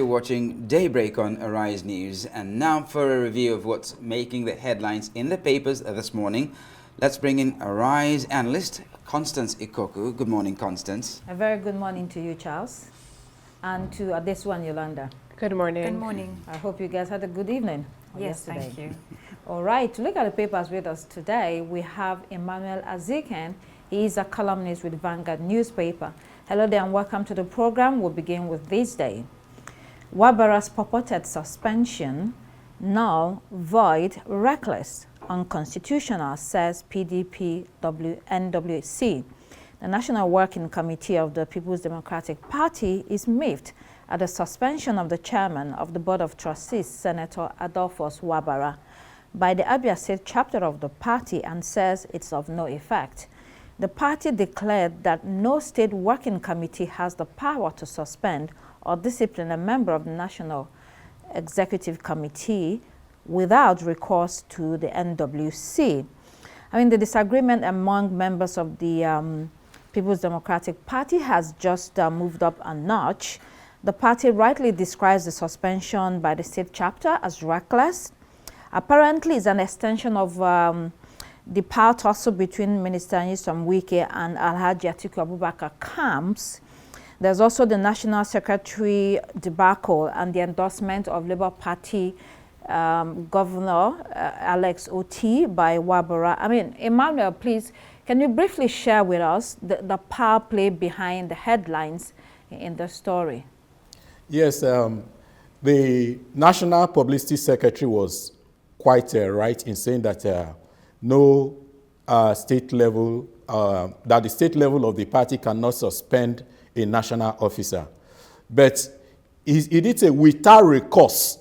still watching Daybreak on Arise News. And now for a review of what's making the headlines in the papers this morning. Let's bring in Arise analyst Constance Ikoku. Good morning, Constance. A very good morning to you, Charles, and to Adesuan Yolanda. Good morning. Good morning. I hope you guys had a good evening. Yes, thank you. All right, to look at the papers with us today, we have Emmanuel Aziken. He is a columnist with Vanguard newspaper. Hello there and welcome to the program. We'll begin with this day. Wabara's purported suspension, null, void, reckless, unconstitutional, says PDP NWC. The National Working Committee of the People's Democratic Party is miffed at the suspension of the chairman of the Board of Trustees, Senator Adolphus Wabara, by the Abia State chapter of the party and says it's of no effect. The party declared that no state working committee has the power to suspend or discipline a member of the National Executive Committee without recourse to the NWC. I mean, the disagreement among members of the People's Democratic Party has just moved up a notch. The party rightly describes the suspension by the state chapter as reckless. Apparently, it's an extension of the power tussle between Minister Nyesom Wike and Alhaji Atiku Abubakar camps. There's also the National Secretary debacle and the endorsement of Labour Party Governor Alex Oti by Wabara. I mean, Emmanuel, please, can you briefly share with us the power play behind the headlines in the story? Yes, the National Publicity Secretary was quite right in saying that no state level, that the state level of the party cannot suspend a national officer. But he did say without recourse.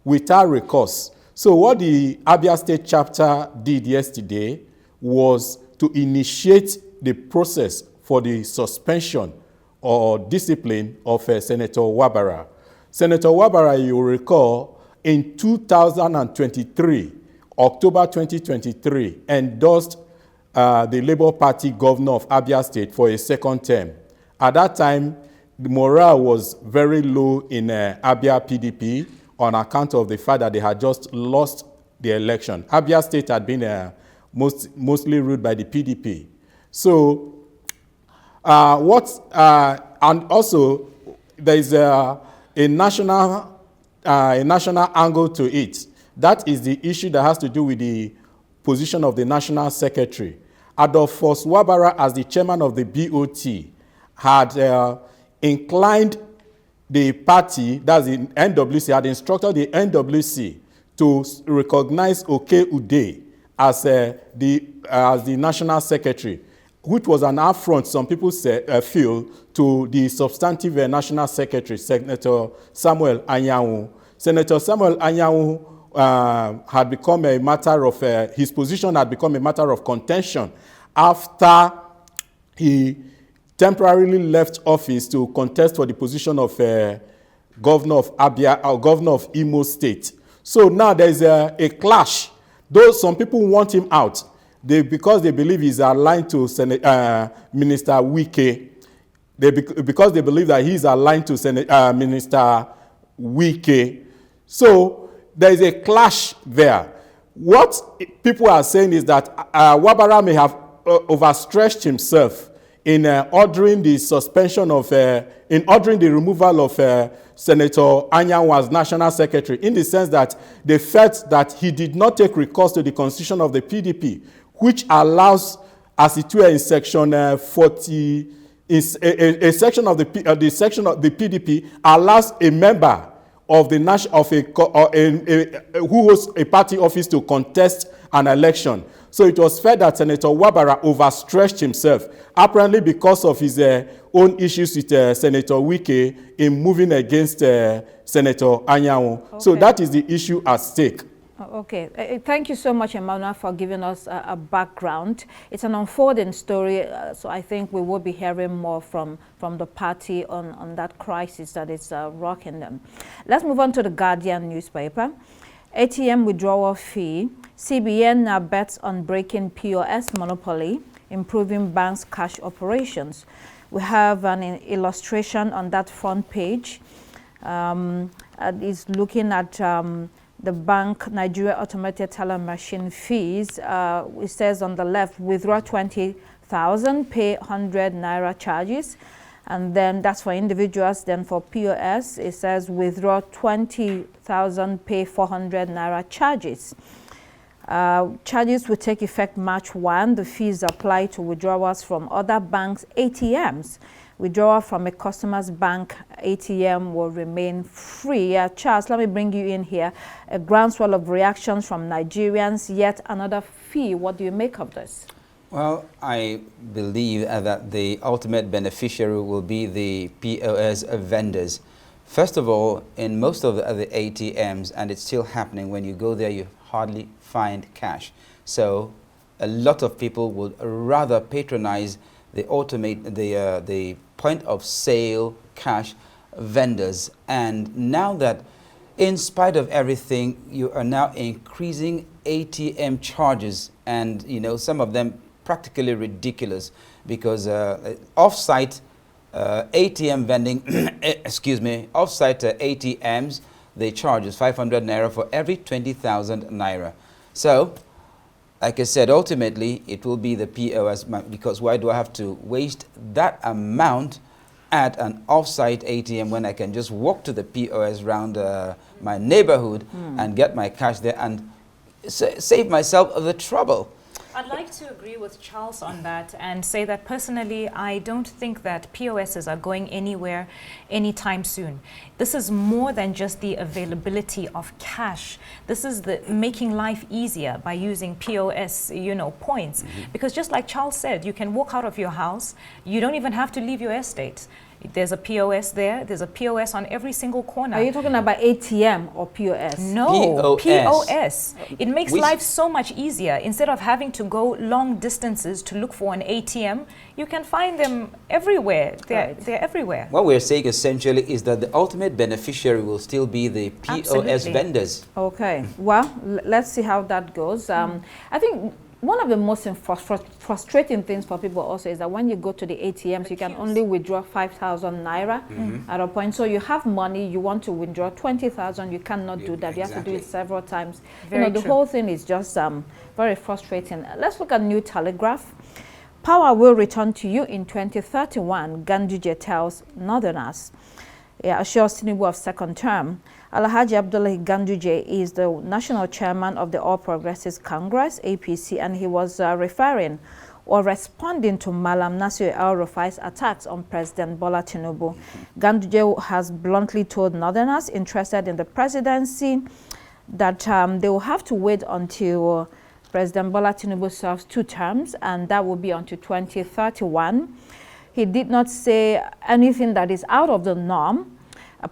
So what the Abia State chapter did yesterday was to initiate the process for the suspension or discipline of Senator Wabara. Senator Wabara, you recall, in 2023, October 2023, endorsed the Labour Party governor of Abia State for a second term. At that time, the morale was very low in Abia PDP on account of the fact that they had just lost the election. Abia State had been mostly ruled by the PDP. So, and also there is a national angle to it. That is the issue that has to do with the position of the National Secretary. Adolphus Wabara, as the chairman of the BOT, had inclined the party, that's the NWC, had instructed the NWC to recognize Oke Ude as the National Secretary, which was an affront, some people feel, to the substantive National Secretary, Senator Samuel Anyanwu. Senator Samuel Anyanwu had become a matter of, his position had become a matter of contention after he temporarily left office to contest for the position of governor of Abia, or governor of Imo State. So now there's a clash. Though some people want him out, because they believe he's aligned to Minister Wike, because they believe that he's aligned to Minister Wike. So there is a clash there. What people are saying is that Wabara may have overstretched himself in ordering the suspension of, in ordering the removal of Senator Anyanwu as National Secretary, in the sense that they felt that he did not take recourse to the constitution of the PDP, which allows, as it were in section 40, a section of the section of the PDP allows a member of the who holds a party office to contest an election. So it was felt that Senator Wabara overstretched himself, apparently because of his own issues with Senator Wike in moving against Senator Anyanwu. Okay. So that is the issue at stake. Okay. Thank you so much, Emmanuel, for giving us a background. It's an unfolding story, so I think we will be hearing more from the party on that crisis that is rocking them. Let's move on to the Guardian newspaper. ATM withdrawal fee. CBN now bets on breaking POS monopoly, improving banks' cash operations. We have an illustration on that front page. is looking at the bank Nigeria automated teller machine fees. It says on the left, withdraw 20,000, pay 100 naira charges. And then that's for individuals. Then for POS, it says withdraw 20,000, pay 400 naira charges. Charges will take effect March 1. The fees apply to withdrawals from other banks' ATMs. Withdrawal from a customer's bank ATM will remain free. Charles, let me bring you in here. A groundswell of reactions from Nigerians, yet another fee. What do you make of this? Well, I believe that the ultimate beneficiary will be the POS vendors. First of all, in most of the other ATMs, and it's still happening, when you go there, you hardly find cash. So a lot of people would rather patronize the the point of sale cash vendors. And now that, in spite of everything, you are now increasing ATM charges, and some of them practically ridiculous, because off-site ATM vending, excuse me, off-site ATMs, they charge us 500 naira for every 20,000 naira. So, like I said, ultimately it will be the POS, because why do I have to waste that amount at an off-site ATM when I can just walk to the POS around my neighborhood and get my cash there and save myself the trouble? I'd like to agree with Charles on that and say that personally, I don't think that POSs are going anywhere anytime soon. This is more than just the availability of cash. This is the making life easier by using POS, points. Because just like Charles said, you can walk out of your house. You don't even have to leave your estate. There's a POS there. There's a POS on every single corner. Are you talking about ATM or POS? No, POS. It makes life so much easier. Instead of having to go long distances to look for an ATM, you can find them everywhere. They're everywhere. What we're saying essentially is that the ultimate beneficiary will still be the POS vendors. Okay. Well, let's see how that goes. I think one of the most frustrating things for people also is that when you go to the ATMs, you can only withdraw 5,000 naira at a point. So you have money, you want to withdraw 20,000, you cannot do that. You have to do it several times. The whole thing is just very frustrating. Let's look at New Telegraph. Power will return to you in 2031, Ganduje tells Northerners. Assures Tinubu of second term. Alhaji Abdullahi Ganduje is the national chairman of the All Progressives Congress, APC, and he was referring or responding to Malam Nasir El-Rufai's attacks on President Bola Tinubu. Ganduje has bluntly told Northerners interested in the presidency that they will have to wait until President Bola Tinubu serves 2 terms, and that will be until 2031. He did not say anything that is out of the norm.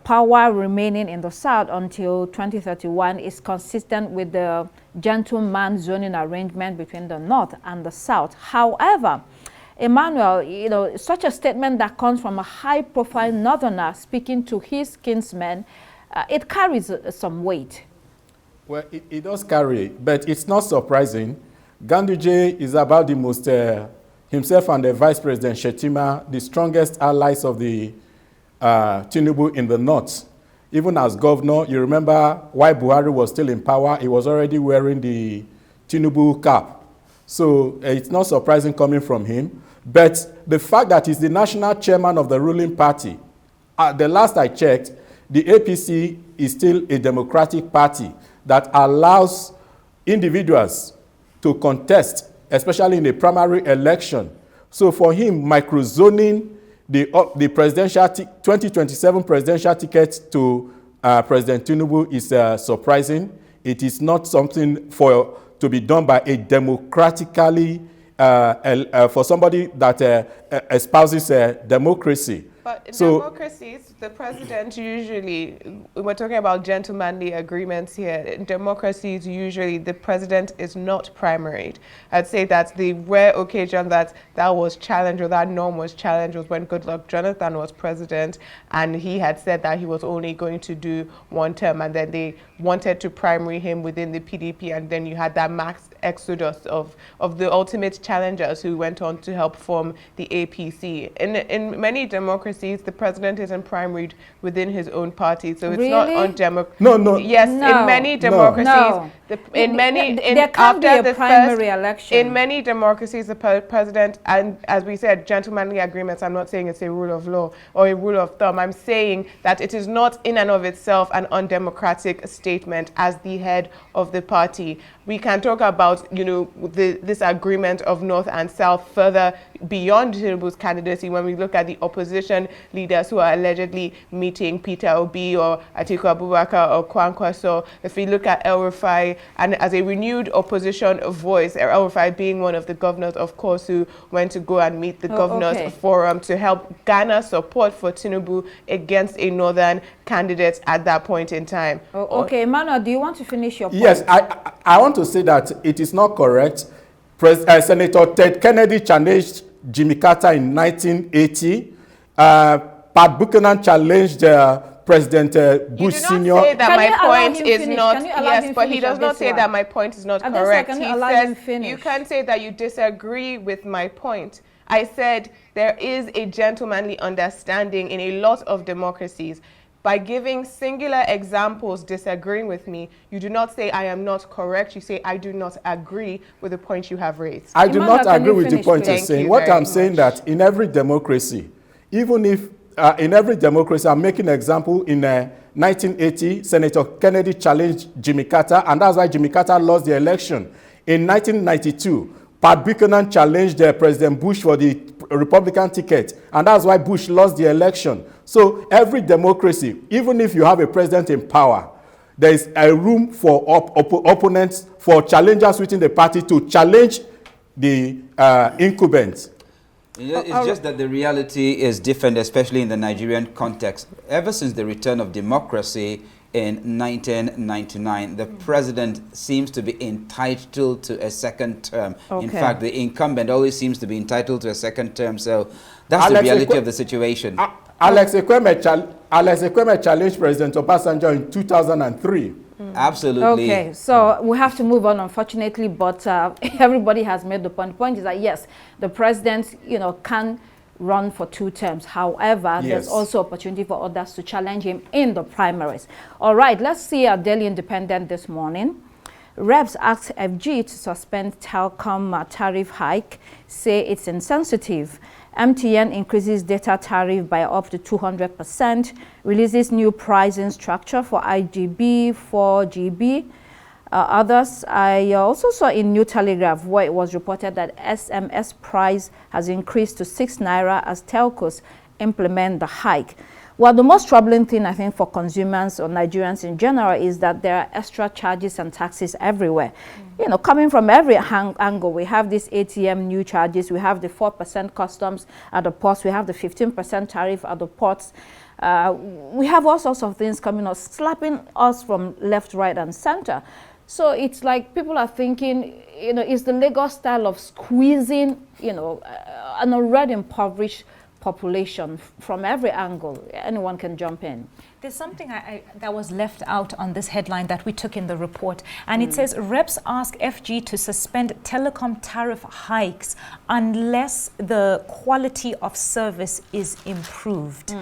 Power remaining in the South until 2031 is consistent with the gentleman zoning arrangement between the North and the South. However, Emmanuel, such a statement that comes from a high-profile Northerner speaking to his kinsmen, it carries some weight. Well, it does carry, but it's not surprising. Ganduje is about the most, himself and the Vice President Shetima, the strongest allies of the Tinubu in the North. Even as governor, you remember why Buhari was still in power, he was already wearing the Tinubu cap. So it's not surprising coming from him. But the fact that he's the national chairman of the ruling party, the last I checked, the APC is still a democratic party that allows individuals to contest, especially in a primary election. So for him, microzoning the presidential 2027 presidential ticket to President Tinubu is surprising. It is not something to be done by a democratically, for somebody that espouses democracy. But in democracies, the president usually, we're talking about gentlemanly agreements here. In democracies, usually the president is not primaried. I'd say that's the rare occasion that was challenged, or that norm was challenged, was when Goodluck Jonathan was president, and he had said that he was only going to do 1 term, and then they wanted to primary him within the PDP, and then you had that mass exodus of the ultimate challengers who went on to help form the APC. In many democracies, democracies, the president isn't primaried within his own party, so it's Really? not undemocratic. No. Yes, No. in many No. democracies, No. There can't be a primary election. In many democracies, the president, and as we said, gentlemanly agreements, I'm not saying it's a rule of law or a rule of thumb. I'm saying that it is not in and of itself an undemocratic statement as the head of the party. We can talk about, this agreement of North and South further beyond Tinubu's candidacy when we look at the opposition leaders who are allegedly meeting Peter Obi or Atiku Abubakar or Kwankwaso. If we look at El-Rufai, and as a renewed opposition voice, El-Rufai being one of the governors, of course, who went to go and meet the governors forum to help garner support for Tinubu against a northern candidate at that point in time. Okay, Emmanuel, do you want to finish your point? Yes, I want to say that it is not correct. Senator Ted Kennedy challenged Jimmy Carter in 1980. Pat Buchanan challenged President Bush Sr. You do not say that my point is not, yes, but he does not say that my point is not correct. He says, you can say that you disagree with my point. I said there is a gentlemanly understanding in a lot of democracies. By giving singular examples disagreeing with me, you do not say I am not correct. You say I do not agree with the point you have raised. I do not agree with the point you're Thank saying. you What very I'm saying much. that in every democracy, even if in every democracy, I'm making an example in 1980, Senator Kennedy challenged Jimmy Carter, and that's why Jimmy Carter lost the election. In 1992, Pat Buchanan challenged President Bush for the Republican ticket, and that's why Bush lost the election. So every democracy, even if you have a president in power, there is a room for opponents, for challengers within the party to challenge the incumbents. It's just that the reality is different, especially in the Nigerian context. Ever since the return of democracy in 1999, the president seems to be entitled to a second term. In fact, the incumbent always seems to be entitled to a second term. So that's the reality of the situation. Alex Ekweme challenged President Obasanjo in 2003. Absolutely. Okay, so we have to move on, unfortunately, but everybody has made the point. The point is that, yes, the president, can run for 2 terms. However, there's also opportunity for others to challenge him in the primaries. All right, let's see our Daily Independent this morning. Reps asked FG to suspend Telecom tariff hike, say it's insensitive. MTN increases data tariff by up to 200%, releases new pricing structure for IGB, 4GB. Others, I also saw in New Telegraph where it was reported that SMS price has increased to 6 naira as telcos implement the hike. Well, the most troubling thing, I think, for consumers or Nigerians in general is that there are extra charges and taxes everywhere. Coming from every angle, we have these ATM new charges, we have the 4% customs at the ports, we have the 15% tariff at the ports. We have all sorts of things coming up, slapping us from left, right, and center. So it's like people are thinking, is the Lagos style of squeezing, an already impoverished population from every angle. Anyone can jump in. There's something that was left out on this headline that we took in the report, and it says reps ask FG to suspend telecom tariff hikes unless the quality of service is improved.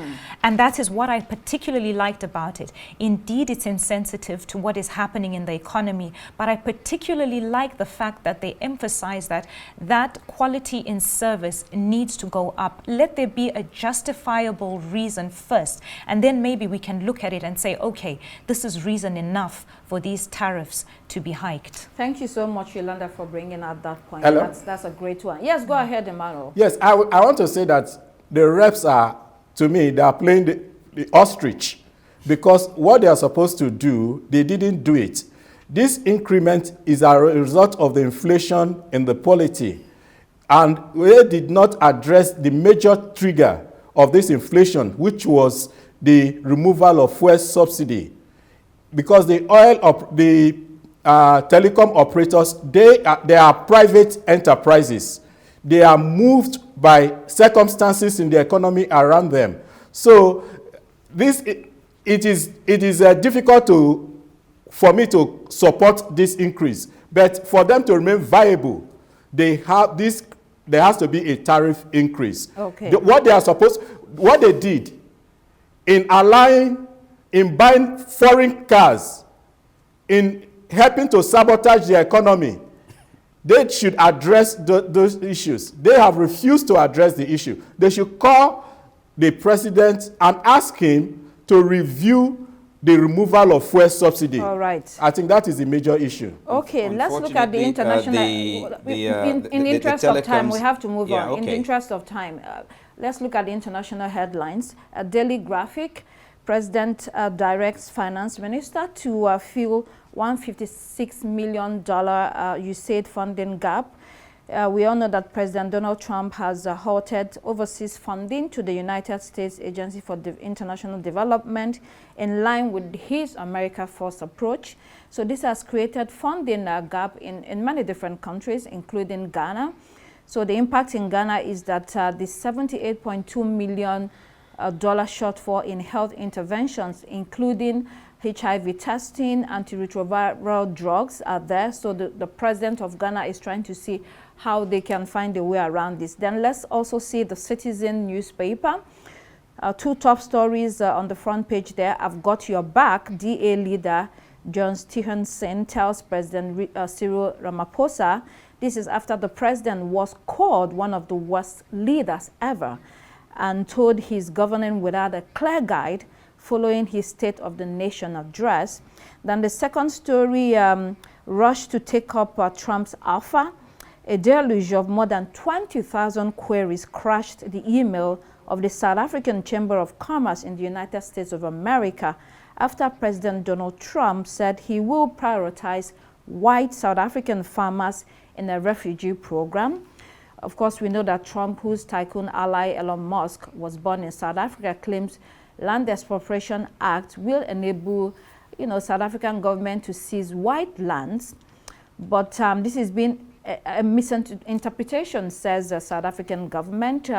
And that is what I particularly liked about it. Indeed, it's insensitive to what is happening in the economy, but I particularly like the fact that they emphasize that quality in service needs to go up. Let there be a justifiable reason first, and then maybe we can look at it and say, okay, this is reason enough for these tariffs to be hiked. Thank you so much, Yolanda, for bringing out that point. Hello? That's a great one. Yes, go ahead, Emmanuel. Yes, I want to say that the reps are, to me, they are playing the ostrich, because what they are supposed to do, they didn't do it. This increment is a result of the inflation in the polity, and they did not address the major trigger of this inflation, which was the removal of fuel subsidy. Because the telecom operators, they are private enterprises. They are moved by circumstances in the economy around them. So it is difficult for me to support this increase. But for them to remain viable, they have this there has to be a tariff increase. Okay. What they did in buying foreign cars, in helping to sabotage the economy, they should address those issues. They have refused to address the issue. They should call the president and ask him to review the removal of fuel subsidy. All right. I think that is the major issue. Okay, let's look at the international. In the interest of time, we have to move on. Okay. In the interest of time, let's look at the international headlines. A Daily Graphic, President directs Finance Minister to fill $156 million USAID funding gap. We all know that President Donald Trump has halted overseas funding to the United States Agency for International Development in line with his America First approach. So this has created funding gap in many different countries, including Ghana. So the impact in Ghana is that the $78.2 million shortfall in health interventions, including HIV testing, antiretroviral drugs are there. So the president of Ghana is trying to see how they can find a way around this. Then let's also see the Citizen newspaper. Two top stories on the front page there. I've got your back. DA leader John Stevenson tells President Cyril Ramaphosa. This is after the president was called one of the worst leaders ever and told he's governing without a clear guide following his State of the Nation address. Then the second story, rushed to take up Trump's offer. A deluge of more than 20,000 queries crashed the email of the South African Chamber of Commerce in the United States of America after President Donald Trump said he will prioritize white South African farmers in a refugee program. Of course, we know that Trump, whose tycoon ally Elon Musk was born in South Africa, claims Land Expropriation Act will enable, South African government to seize white lands. But this has been a misinterpretation, says the South African government.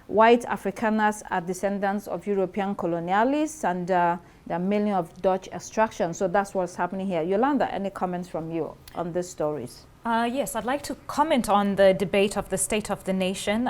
White Afrikaners are descendants of European colonialists, and there are many of Dutch extraction. So that's what's happening here. Yolanda, any comments from you on these stories? Yes, I'd like to comment on the debate of the State of the Nation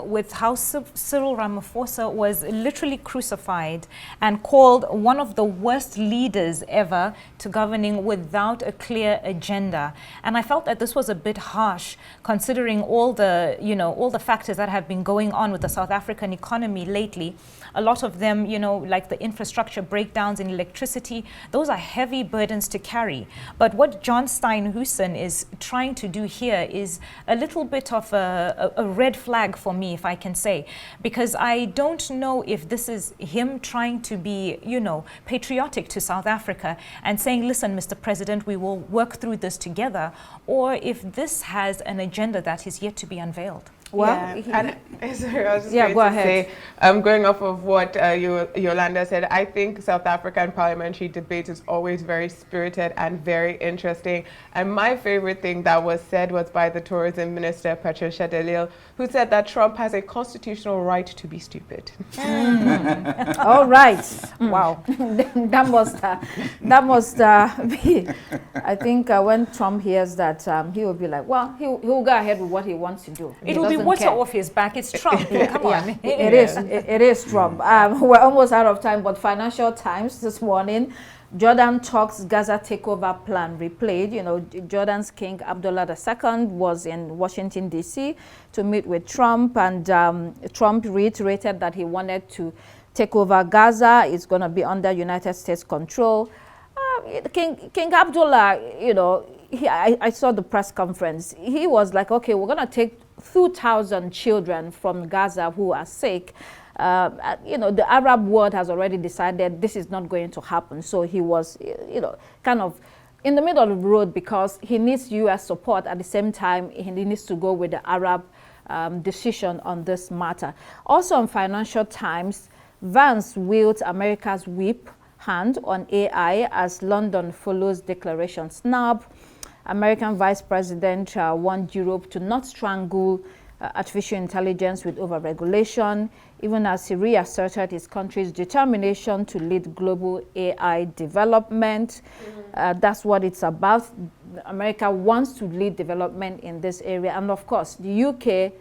with how Cyril Ramaphosa was literally crucified and called one of the worst leaders ever to governing without a clear agenda. And I felt that this was a bit harsh considering all the, all the factors that have been going on with the South African economy lately. A lot of them, like the infrastructure breakdowns in electricity, those are heavy burdens to carry. But what John Steenhuisen is trying to do here is a little bit of a red flag for me, if I can say, because I don't know if this is him trying to be, patriotic to South Africa and saying, listen, Mr. President, we will work through this together, or if this has an agenda that is yet to be unveiled. Well, sorry, I was just go going to ahead. say, going off of what Yolanda said, I think South African parliamentary debate is always very spirited and very interesting. And my favorite thing that was said was by the tourism minister, Patricia de Lille, who said that Trump has a constitutional right to be stupid. All right. Wow. that must be, I think when Trump hears that, he will be like, well, he'll go ahead with what he wants to do. It will be water off his back. It's Trump. Come on. It is Trump. We're almost out of time, but Financial Times this morning, Jordan talks Gaza takeover plan replayed. Jordan's King Abdullah II was in Washington, D.C. to meet with Trump, and Trump reiterated that he wanted to take over Gaza. It's going to be under United States control. King Abdullah, I saw the press conference. He was like, okay, we're going to take 2,000 children from Gaza who are sick. The Arab world has already decided this is not going to happen. So he was, kind of in the middle of the road because he needs U.S. support. At the same time, he needs to go with the Arab decision on this matter. Also on Financial Times, Vance wields America's whip hand on AI as London follows declaration snub. American Vice President warned Europe to not strangle artificial intelligence with overregulation, even as he reasserted his country's determination to lead global AI development. That's what it's about. America wants to lead development in this area. And of course, the UK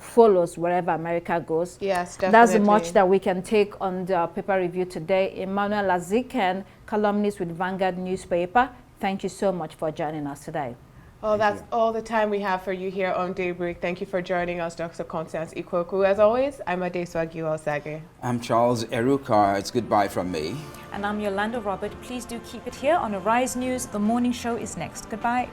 follows wherever America goes. Yes, definitely. That's much that we can take on the paper review today. Emmanuel Azikiwe, columnist with Vanguard newspaper, thank you so much for joining us today. Well, that's all the time we have for you here on Daybreak. Thank you for joining us, Dr. Constance Ikwoku. As always, I'm Adeswa Giwa-Osage. I'm Charles El-Rufai. It's goodbye from me. And I'm Yolanda Robert. Please do keep it here on Arise News. The morning show is next. Goodbye.